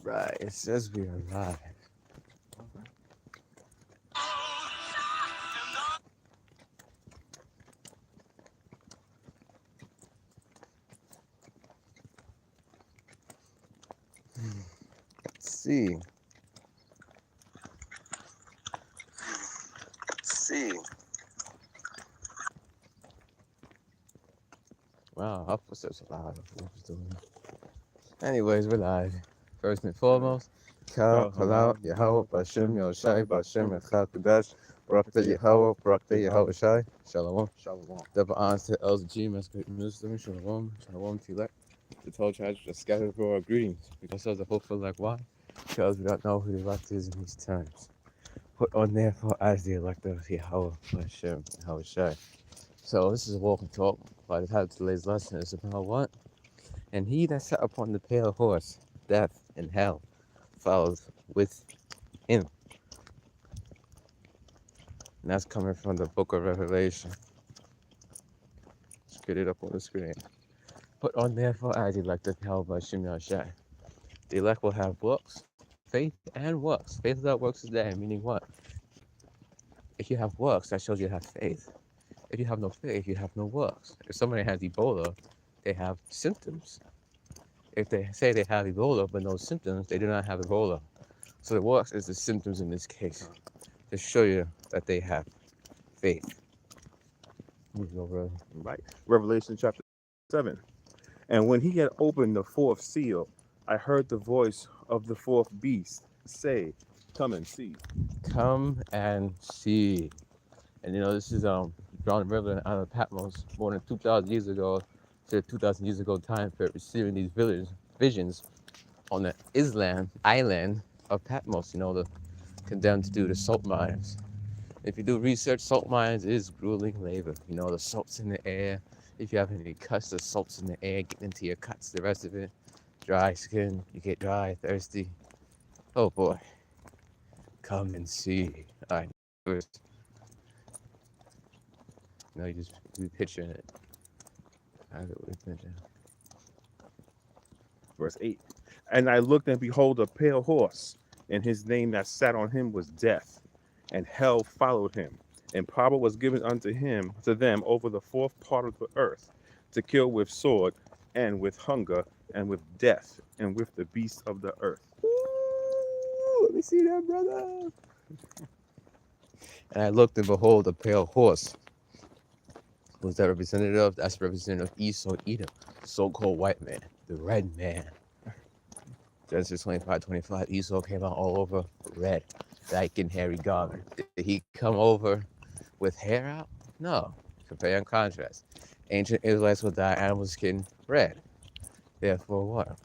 Right, it says we are live. Let's see. See. Wow, our footsteps are loud. Anyways, we're live. First and foremost, Kal Halal Yahweh Bashem Yoshai Bashem Echad Kadesh Barakta Yahweh Barakta Yahweh Shai Shalom. Shalom. Double honors to Els G, Masquerade Muslim, Shalom, Shalom to elect. The 12 tribes just scattered for our greetings. We ourselves are hopeful like why? Because we don't know who the elect is in these times. Put on therefore as the elect of Yahweh Bashem Yahweh Shai. So this is a walk and talk. By the title of today's lesson is about what? And he that sat upon the pale horse, death and hell, follows with him. And that's coming from the book of Revelation. Let's get it up on the screen. Put on therefore as elect of hell by Shimon Shai. The elect will have works, faith and works. Faith without works is dead, meaning what? If you have works, that shows you have faith. If you have no faith, you have no works. If somebody has Ebola, they have symptoms. If they say they have Ebola but no symptoms, they do not have Ebola. So the works is the symptoms in this case to show you that they have faith. Here you go, brother. Right. Revelation chapter 7. And when he had opened the fourth seal, I heard the voice of the fourth beast say, Come and see. Come and see. And this is John the Revelator out of Patmos more than 2,000 years ago to 2,000 years ago time period, receiving these visions on the island of Patmos, the condemned to do the salt mines. If you do research, salt mines is grueling labor. The salt's in the air. If you have any cuts, the salt's in the air, getting into your cuts, the rest of it. Dry skin, you get dry, thirsty. Oh boy. Come and see. All right. First, you just be picturing it. How's it with picture? Verse 8. And I looked, and behold, a pale horse, and his name that sat on him was Death, and hell followed him. And power was given unto them over the fourth part of the earth, to kill with sword, and with hunger, and with death, and with the beasts of the earth. Ooh, let me see that, brother. And I looked, and behold, a pale horse. Who's that representative of? That's representative of Esau, Edom, so-called white man, the red man. Genesis 25:25. Esau came out all over red, like in hairy garment. Did he come over with hair out? No. Compare and contrast. Ancient Israelites will dye animal skin red. Therefore, what?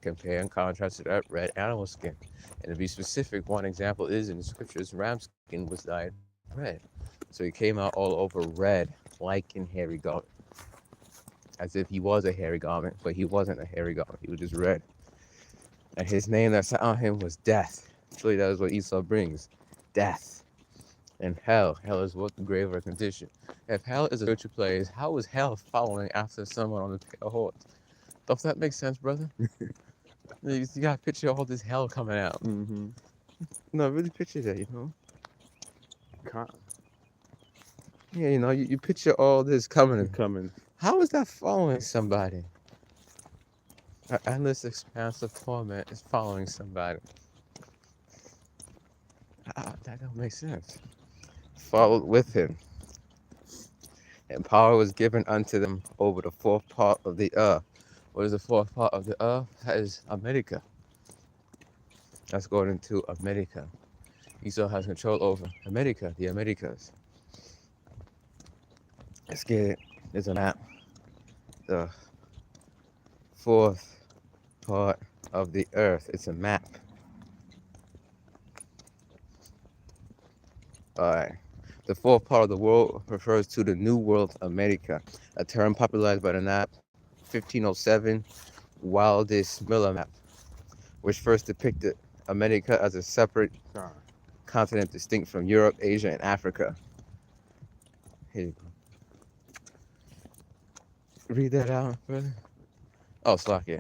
Compare and contrast to that red animal skin. And to be specific, one example is in the scriptures, ram skin was dyed red. So he came out all over red, like in hairy garment. As if he was a hairy garment, but he wasn't a hairy garment. He was just red. And his name that sat on him was Death. Surely that is what Esau brings. Death. And hell. Hell is what? The grave or condition. If hell is a spiritual place, how is hell following after someone on the pale horse? Does that make sense, brother? You gotta picture all this hell coming out. Mm-hmm. No, really picture that. Con- Yeah, you picture all this coming. coming. How is that following somebody? An endless expanse of torment is following somebody. That don't make sense. Followed with him. And power was given unto them over the fourth part of the earth. What is the fourth part of the earth? That is America. That's going into America. Esau has control over America, the Americas. Let's get it. There's a map. The fourth part of the earth. It's a map. Alright. The fourth part of the world refers to the New World America, a term popularized by the map 1507 Wildest Miller map, which first depicted America as a separate continent distinct from Europe, Asia, and Africa. Here you go. Read that out, brother. Oh, Slock, yeah.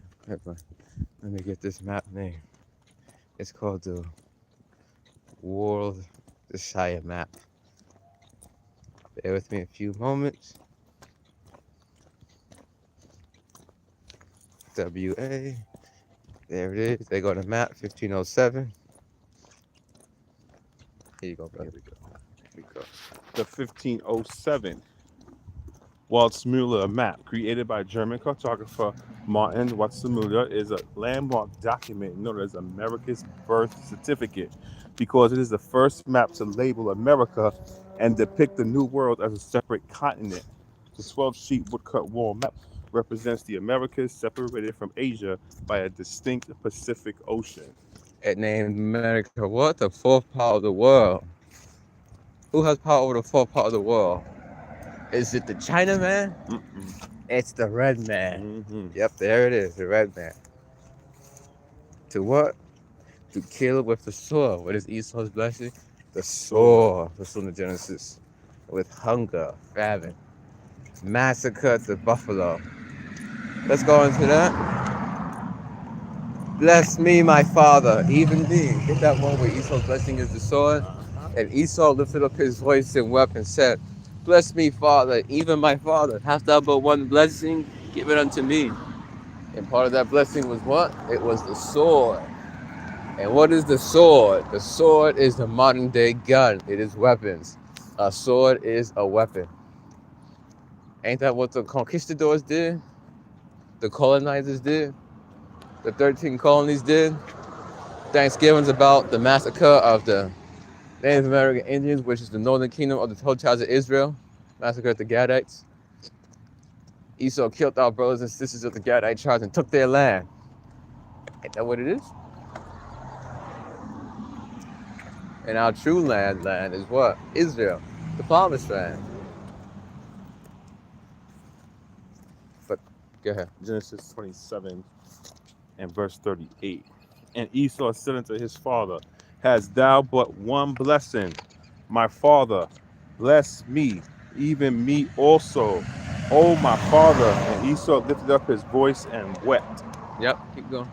Let me get this map name. It's called the World Shire Map. Bear with me a few moments. WA. There it is. They go to map 1507. Here you go, brother. Here we go. The 1507 Waldseemüller map, created by German cartographer Martin Waldseemüller, is a landmark document known as America's Birth Certificate because it is the first map to label America and depict the New World as a separate continent. The 12-sheet woodcut wall map represents the Americas separated from Asia by a distinct Pacific Ocean. It named America what? The fourth part of the world. Who has power over the fourth part of the world? Is it the Chinaman? It's the red man. Yep, there it is, the red man. To what? To kill with the sword. What is Esau's blessing? The sword. That's from the Genesis. With hunger, famine, massacre the buffalo. Let's go into that. Bless me, my father, even me. Get that one where Esau's blessing is the sword. And Esau lifted up his voice and wept and said, bless me, Father, even my father. Hast thou but one blessing? Give it unto me. And part of that blessing was what? It was the sword. And what is the sword? The sword is the modern day gun. It is weapons. A sword is a weapon. Ain't that what the conquistadors did? The colonizers did? The 13 colonies did? Thanksgiving's about the massacre of the Native American Indians, which is the northern kingdom of the 12 tribes of Israel. Massacre of the Gadites. Esau killed our brothers and sisters of the Gadite tribes and took their land. Ain't that what it is? And our true land is what? Israel, the promised land. But go ahead. Genesis 27 and verse 38. And Esau said unto his father, hast thou but one blessing? My father, bless me, even me also, O my father. And Esau lifted up his voice and wept. Yep, keep going.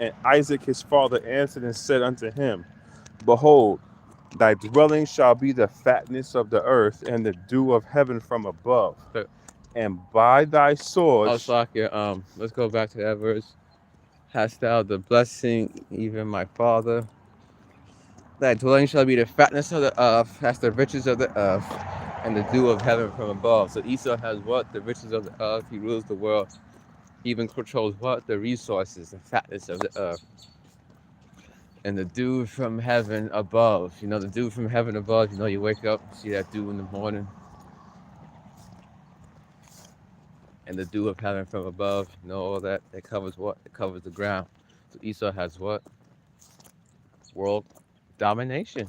And Isaac his father answered and said unto him, behold, thy dwelling shall be the fatness of the earth and the dew of heaven from above. And by thy sword... Oh, Slakia, let's go back to that verse. Hast thou the blessing, even my father? Thy dwelling shall be the fatness of the earth, as the riches of the earth, and the dew of heaven from above. So Esau has what? The riches of the earth. He rules the world. He even controls what? The resources, the fatness of the earth. And the dew from heaven above. You know, the dew from heaven above, you know, you wake up, see that dew in the morning. And the dew of heaven from above, you know, all that, it covers what? It covers the ground. So Esau has what? World domination.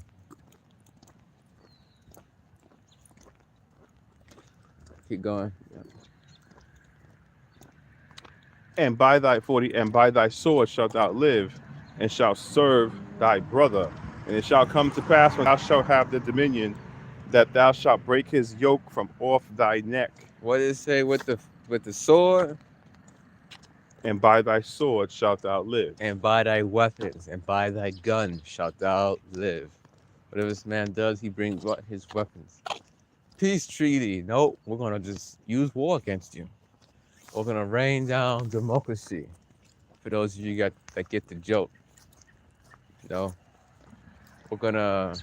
Keep going. Yeah. And by thy 40, and by thy sword shalt thou live, and shalt serve thy brother. And it shall come to pass when thou shalt have the dominion, that thou shalt break his yoke from off thy neck. What does it say with the sword? And by thy sword shalt thou live. And by thy weapons, and by thy gun shalt thou live. Whatever this man does, he brings what? His weapons. Peace treaty. Nope, we're gonna just use war against you. We're gonna rain down democracy. For those of you that get the joke. You know, we're gonna,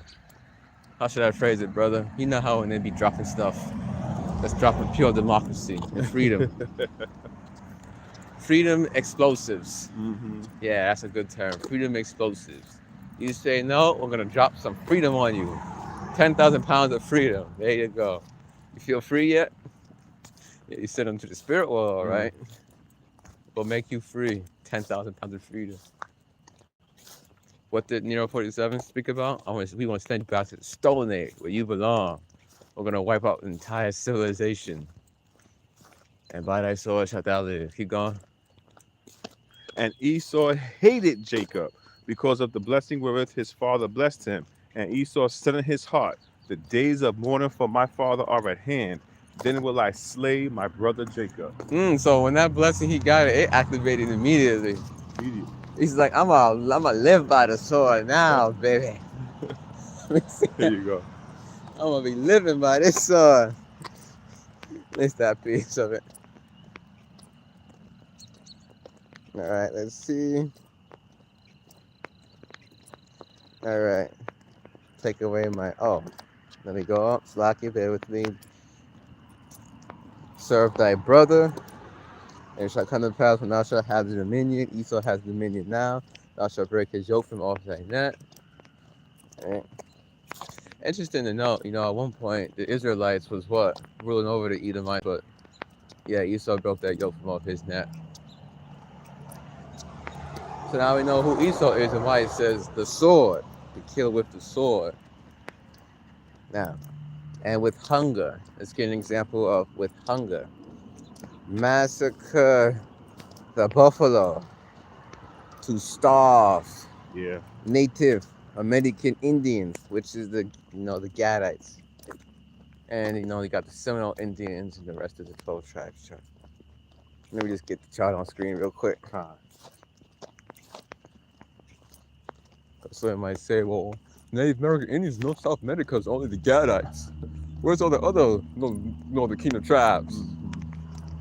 how should I phrase it, brother? You know how when they be dropping stuff, that's dropping pure democracy and freedom. Freedom explosives. Yeah, that's a good term. Freedom explosives. You say, no, we're gonna drop some freedom on you. 10,000 pounds of freedom. There you go. You feel free yet? Yeah, you send them to the spirit world, right? We'll make you free. 10,000 pounds of freedom. What did Nero 47 speak about? We want to send you back to the Stone Age, where you belong. We're going to wipe out the entire civilization. And by thy sword shalt thou live. Keep going. And Esau hated Jacob because of the blessing wherewith his father blessed him. And Esau said in his heart, the days of mourning for my father are at hand. Then will I slay my brother Jacob. So when that blessing he got, it activated immediately. He's like, I'ma live by the sword now, baby. There you go. I'm gonna be living by this sword. It's that piece of it. All right, let's see. All right, take away my. Oh, let me go up. Slacky, bear with me. Serve thy brother. And it shall come to pass when thou shalt have the dominion. Esau has dominion now. Thou shalt break his yoke from off thy neck. Right. Interesting to note, at one point the Israelites was what? Ruling over the Edomites, but yeah, Esau broke that yoke from off his neck. So now we know who Esau is and why it says the sword, to kill with the sword. Now, and with hunger, let's get an example of with hunger. Massacre the buffalo to starve Yeah. Native American Indians, which is the Gadites. And you got the Seminole Indians and the rest of the 12 tribes chart. Let me just get the chart on screen real quick. So I might say, well, Native American Indians, no South America is only the Gadites. Where's all the other the Kingdom tribes?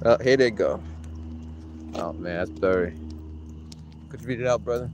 Oh, here they go. Oh man, that's blurry. Could you read it out, brother?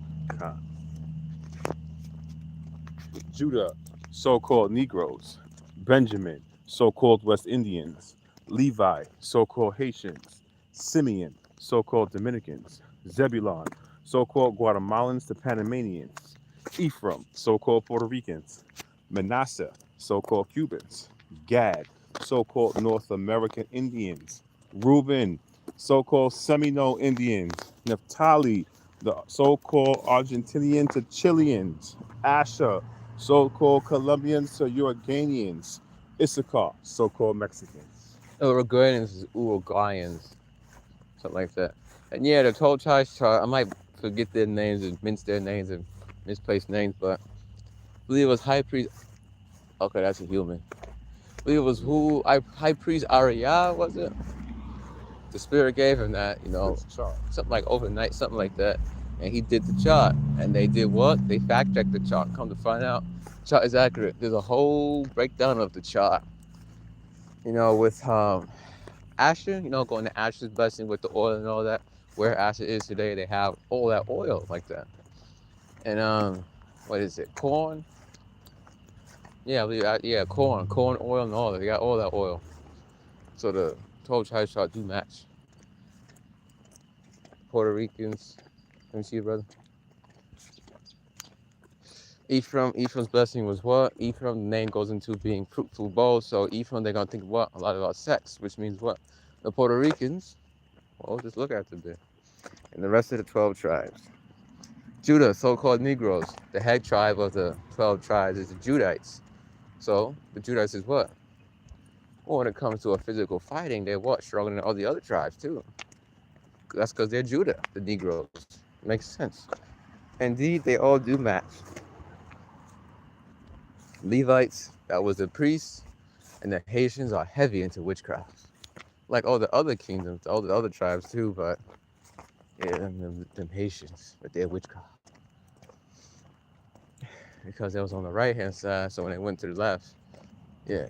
Judah, so-called Negroes. Benjamin, so-called West Indians. Levi, so-called Haitians. Simeon, so-called Dominicans. Zebulon, so-called Guatemalans to Panamanians. Ephraim, so-called Puerto Ricans. Manasseh, so-called Cubans. Gad, so-called North American Indians. Reuben, so-called Seminole Indians. Naphtali, the so-called Argentinian to Chileans. Asher, so-called Colombians to Uruguayans. Issachar, so-called Mexicans. Uruguayans is Uruguayans, something like that. And yeah, the 12 tribes chart, I might forget their names and mince their names and misplace names, but I believe it was High Priest. Okay, that's a human. I believe it was High Priest Ariah, was it? The spirit gave him that, something like overnight, something like that. And he did the chart. And they did what? They fact checked the chart. Come to find out, the chart is accurate. There's a whole breakdown of the chart. With Asher, going to Asher's blessing with the oil and all that. Where Asher is today, they have all that oil like that. And what is it? Corn? Yeah, corn oil and all that. They got all that oil. So the 12 tribes chart do match. Puerto Ricans. Let me see, brother. Ephraim's blessing was what? Ephraim, the name goes into being fruitful bowl. So Ephraim, they're gonna think what? A lot about sex, which means what? The Puerto Ricans, well, just look at them there. And the rest of the 12 tribes. Judah, so-called Negroes, the head tribe of the 12 tribes is the Judites. So the Judites is what? Well, when it comes to a physical fighting, they're what? Stronger than all the other tribes too. That's because they're Judah, the Negroes. Makes sense. Indeed, they all do match. Levites, that was the priests, and the Haitians are heavy into witchcraft. Like all the other kingdoms, all the other tribes too, but yeah, them Haitians with their witchcraft. Because it was on the right-hand side, so when they went to the left, yeah.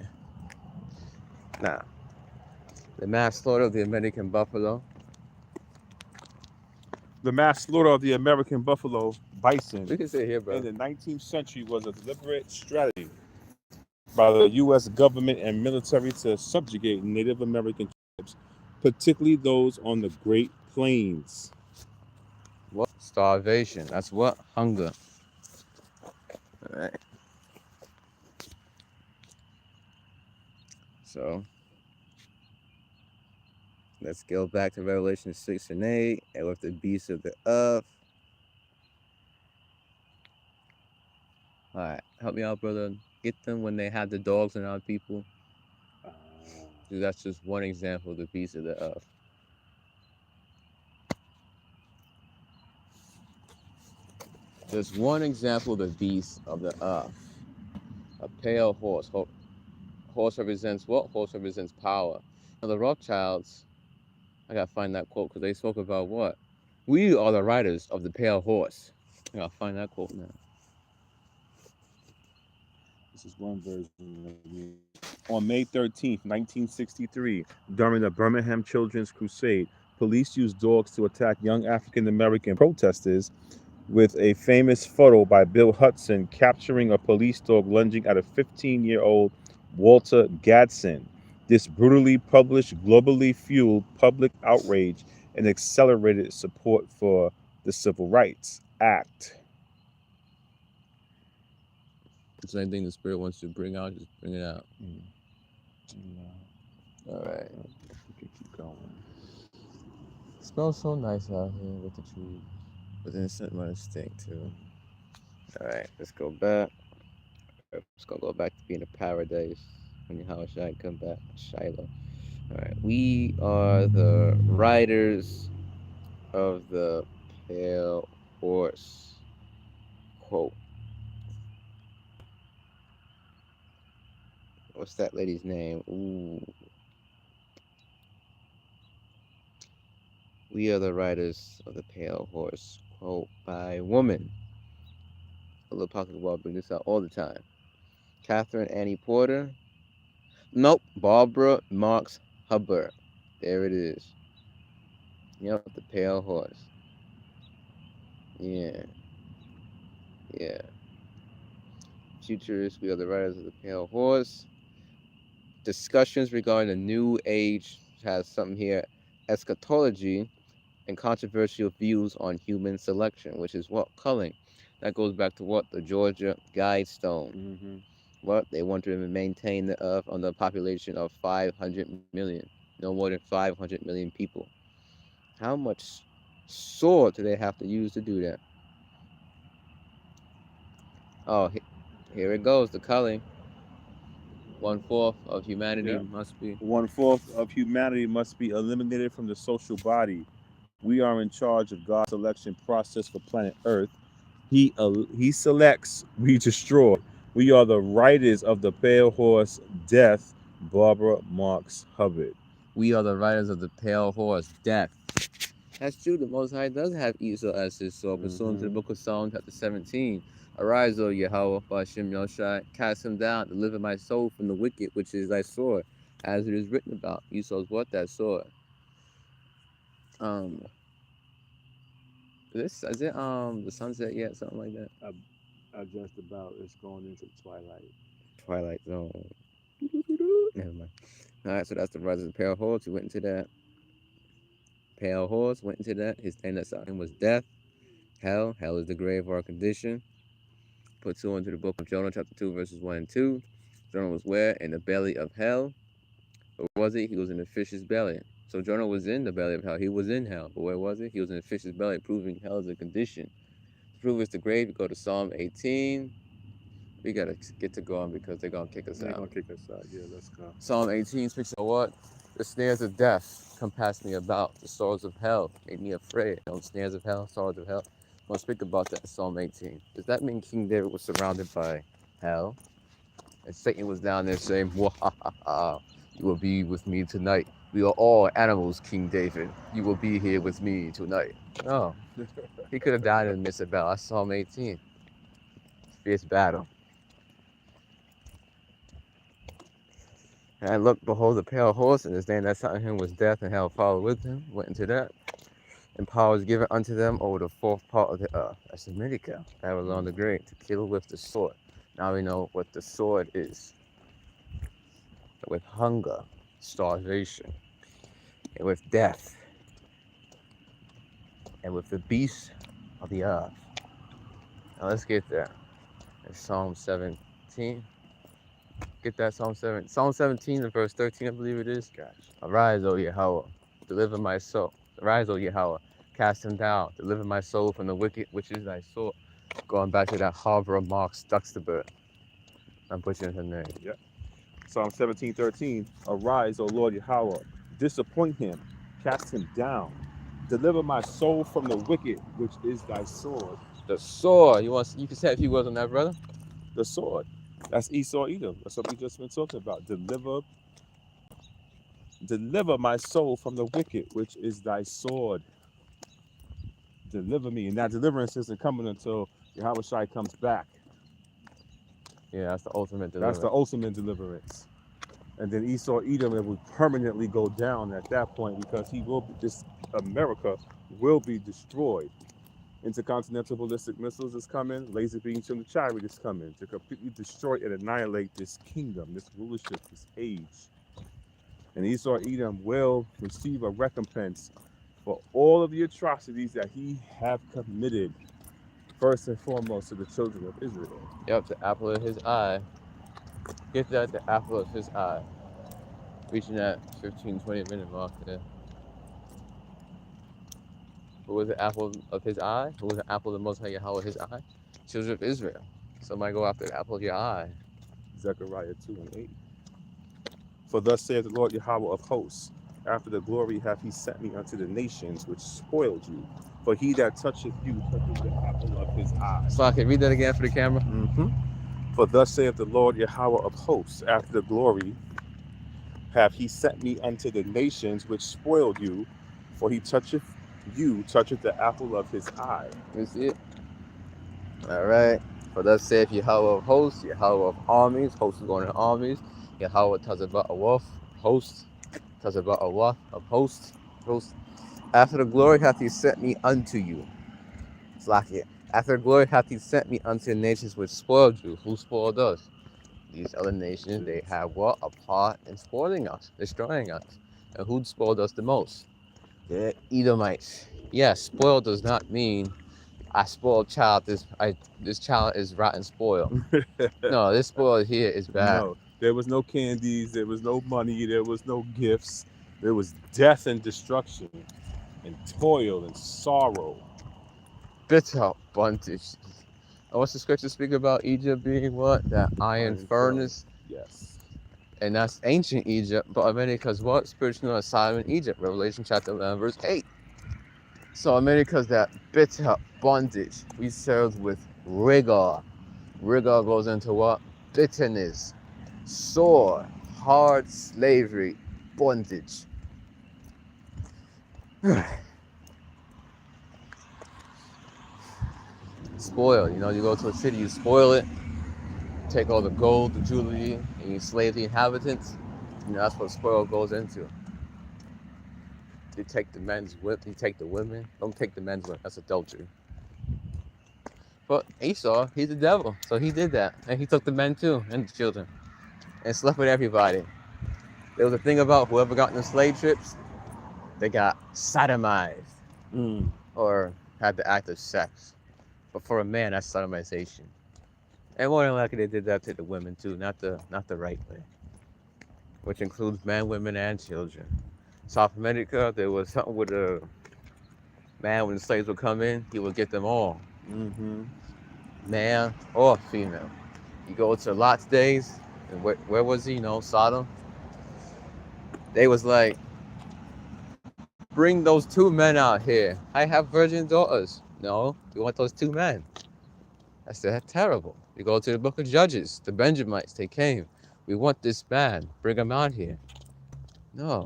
Now, the mass slaughter of the American buffalo. The mass slaughter of the American buffalo bison We can say here, bro. in the 19th century was a deliberate strategy by the U.S. government and military to subjugate Native American tribes, particularly those on the Great Plains. What? Starvation. That's what? Hunger. All right. So, let's go back to Revelation 6 and 8, and with the beasts of the earth. All right, help me out, brother. Get them when they had the dogs and our people. That's just one example of the beasts of the earth. Just one example of the beast of the earth. A pale horse. Horse represents what? Horse represents power. Now the Rothschilds, I gotta find that quote because they spoke about what? We are the riders of the pale horse. I gotta find that quote now. This is one version of me. On May 13th, 1963, during the Birmingham Children's Crusade, police used dogs to attack young African American protesters, with a famous photo by Bill Hudson capturing a police dog lunging at a 15-year-old Walter Gadsden. This brutally published globally fueled public outrage and accelerated support for the Civil Rights Act. It's anything the spirit wants to bring out, just bring it out. All right. We can keep going. Smells so nice out here with the trees. But then it's something to stink too. All right, let's go back. It's gonna go back to being a paradise when Yahweh Shai come back, Shiloh. All right, we are the riders of the pale horse. Quote. What's that lady's name? Ooh. We are the riders of the pale horse. Quote by woman. A little pocket of wall bring this out all the time. Catherine Annie Porter. Nope. Barbara Marx Hubbard. There it is. Yep, the pale horse. Yeah. Yeah. Futurists, we are the riders of the pale horse. Discussions regarding the new age has something here. Eschatology and controversial views on human selection, which is what? Culling. That goes back to what? The Georgia Guidestone. Mm-hmm. What? They want to maintain the earth on the population of 500 million. No more than 500 million people. How much sword do they have to use to do that? Oh, here it goes, the culling. 1/4 of humanity Yeah. must be. 1/4 of humanity must be eliminated from the social body. We are in charge of God's selection process for planet Earth. He selects, we destroy. We are the riders of the pale horse, death. Barbara Marx Hubbard. We are the riders of the pale horse, death. That's true. The Most High does have Esau as his sword, pursuant to the book of Psalms, chapter 17. Arise, O Yahweh, Ba'ashem Yoshai, cast him down, deliver my soul from the wicked, which is thy sword, as it is written about. Esau's what? That sword. Is it the sunset yet? Something like that. I just about, it's going into twilight. Twilight Zone. Never mind. All right, so that's the rise of the pale horse. We went into that. Pale horse went into that. His name that saw him was death. Hell. Hell is the grave of our condition. Put two into the book of Jonah, chapter 2, verses 1 and 2. Jonah was where? In the belly of hell. Where was he? He was in the fish's belly. So Jonah was in the belly of hell. He was in hell. But where was he? He was in the fish's belly, proving hell is a condition. To prove it's the grave, you go to Psalm 18. We got to get to going because they're going to kick us They're out. going to kick us out. Yeah, let's go. Psalm 18 speaks of what? The snares of death compassed me about. The swords of hell made me afraid. You know, snares of hell, swords of hell. We'll speak about that in Psalm 18. Does that mean King David was surrounded by hell? And Satan was down there saying, "Wahaha, you will be with me tonight. We are all animals, King David. You will be here with me tonight." No. He could have died in the midst of battle. That's Psalm 18. Fierce battle. And I looked, behold, the pale horse, and his name that sat on him was death, and hell followed with him. Went into that. And power was given unto them over the fourth part of the earth. That's the Midica, Babylon the Great, to kill with the sword. Now we know what the sword is. With hunger, starvation, and with death, and with the beasts of the earth. Now let's get there. It's Psalm 17. Get that, Psalm 7. Psalm 17 and verse 13, I believe it is. Gosh. Arise, O Yahweh, deliver my soul. Arise, O Yahweh, cast him down, deliver my soul from the wicked, which is thy sword. Going back to that Barbara Marx Duxterbird. I'm butchering her name. Yep. Psalm 17:13. Arise, O Lord Yahweh, disappoint him, cast him down, deliver my soul from the wicked, which is thy sword. The sword. You can say a few words on that, brother? The sword. That's Esau Edom. That's what we just been talking about. Deliver my soul from the wicked, which is thy sword. Deliver me. And that deliverance isn't coming until Yahweh Shai comes back. Yeah, that's the ultimate That's the deliverance. ultimate deliverance. And then Esau, Edom, it will permanently go down at that point because this America will be destroyed. Intercontinental ballistic missiles is coming. Laser beams from the chariot is coming to completely destroy and annihilate this kingdom, this rulership, this age. And Esau, Edom will receive a recompense for all of the atrocities that he have committed, first and foremost to the children of Israel. Yep, the apple of his eye. Get that, the apple of his eye. Reaching that 15, 20-minute mark there. Who was the apple of his eye? Who was the apple of the Most High Yahweh his eye? Children of Israel. Somebody go after the apple of your eye. Zechariah 2:8. For thus saith the Lord Yahweh of hosts, after the glory hath he sent me unto the nations which spoiled you. For he that toucheth you toucheth the apple of his eye. So I can read that again for the camera. For thus saith the Lord Yahweh of hosts, after the glory hath he sent me unto the nations which spoiled you, for he toucheth you, toucheth the apple of his eye. You see it? All right. For thus saith Yahweh of hosts, Yahweh of armies, hosts is going in armies. Yahweh Tazabah host, Tazabah of hosts, host. After the glory hath he sent me unto you. It's like it. After the glory hath he sent me unto the nations which spoiled you. Who spoiled us? These other nations, they have what? A part in spoiling us, destroying us. And who spoiled us the most? The Edomites. Yes, spoiled does not mean I spoiled child. This child is rotten spoiled. No, this spoiled here is bad. No, there was no candies, there was no money, there was no gifts. There was death and destruction and toil and sorrow. Bitter bondage. And what's the scripture speak about Egypt being what? That iron furnace? Yes. And that's ancient Egypt, but America's what? Spiritual asylum in Egypt. Revelation chapter 11, verse 8. So America's that bitter bondage. We served with rigor. Rigor goes into what? Bitterness, sore, hard slavery, bondage. Spoil. You know, you go to a city, you spoil it, take all the gold, the jewelry, and you slave the inhabitants. You know, that's what spoil goes into. You take the men's whip, you take the women. Don't take the men's whip, that's adultery. But Esau, he's the devil, so he did that. And he took the men too, and the children, and slept with everybody. There was a thing about whoever got in the slave trips, they got sodomized, or had the act of sex. But for a man, that's sodomization. And more than likely, they did that to the women too, not the right way, which includes men, women, and children. South America, there was something with a man, when the slaves would come in, he would get them all. Man or female. You go to Lot's days, and where was he? You know, Sodom. They was like, bring those two men out here. I have virgin daughters. No, we want those two men. That's terrible. You go to the book of Judges, the Benjamites, they came. We want this man, bring him out here. No.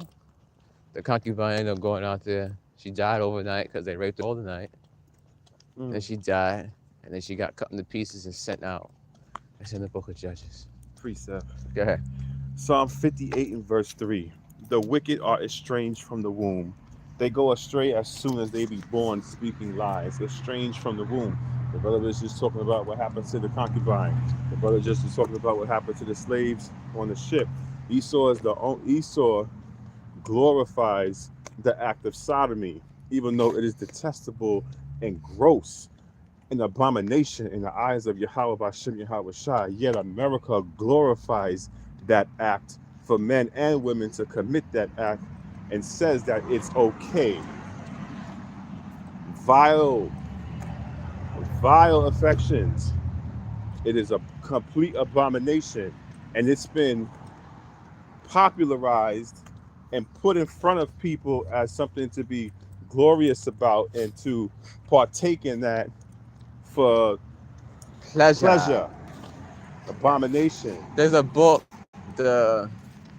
The concubine ended up going out there. She died overnight because they raped her all the night. And she died, and then she got cut into pieces and sent out. It's in the book of Judges. Precept. Go ahead. Psalm 58 and verse 3. The wicked are estranged from the womb. They go astray as soon as they be born, speaking lies. Estranged from the womb. The brother was just talking about what happened to the concubine. The brother just was talking about what happened to the slaves on the ship. Esau glorifies the act of sodomy, even though it is detestable and gross, an abomination in the eyes of Yahweh Bashem Yahweh Shai. Yet America glorifies that act for men and women to commit that act and says that it's okay. Vile affections. It is a complete abomination, and it's been popularized and put in front of people as something to be glorious about and to partake in that for pleasure. Abomination. There's a book, the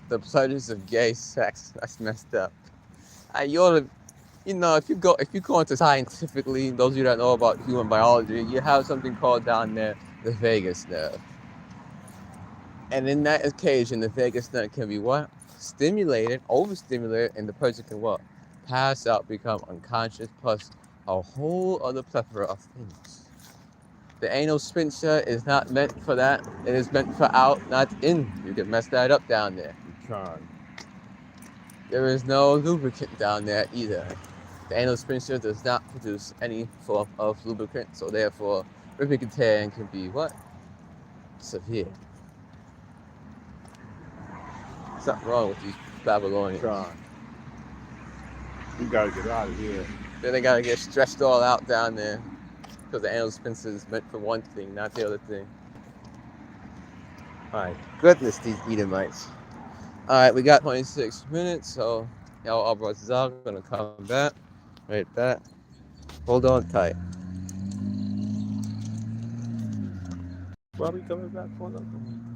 pleasures of gay sex. That's messed up. You ought to You know, if you go into scientifically, those of you that know about human biology, you have something called down there the vagus nerve. And in that occasion, the vagus nerve can be what? Stimulated, overstimulated, and the person can what? Pass out, become unconscious, plus a whole other plethora of things. The anal sphincter is not meant for that. It is meant for out, not in. You can mess that up down there. Trying. There is no lubricant down there either. The anal sphincter does not produce any form of lubricant, so therefore, ripping and tearing can be what? Severe. Something wrong with these Babylonians. Trying. We gotta get out of here. Then they gotta get stretched all out down there because the anal sphincter is meant for one thing, not the other thing. My goodness, these Edomites. All right, we got 26 minutes, so y'all, our brothers are gonna come back, right back. Hold on tight. Well, we coming back for another one.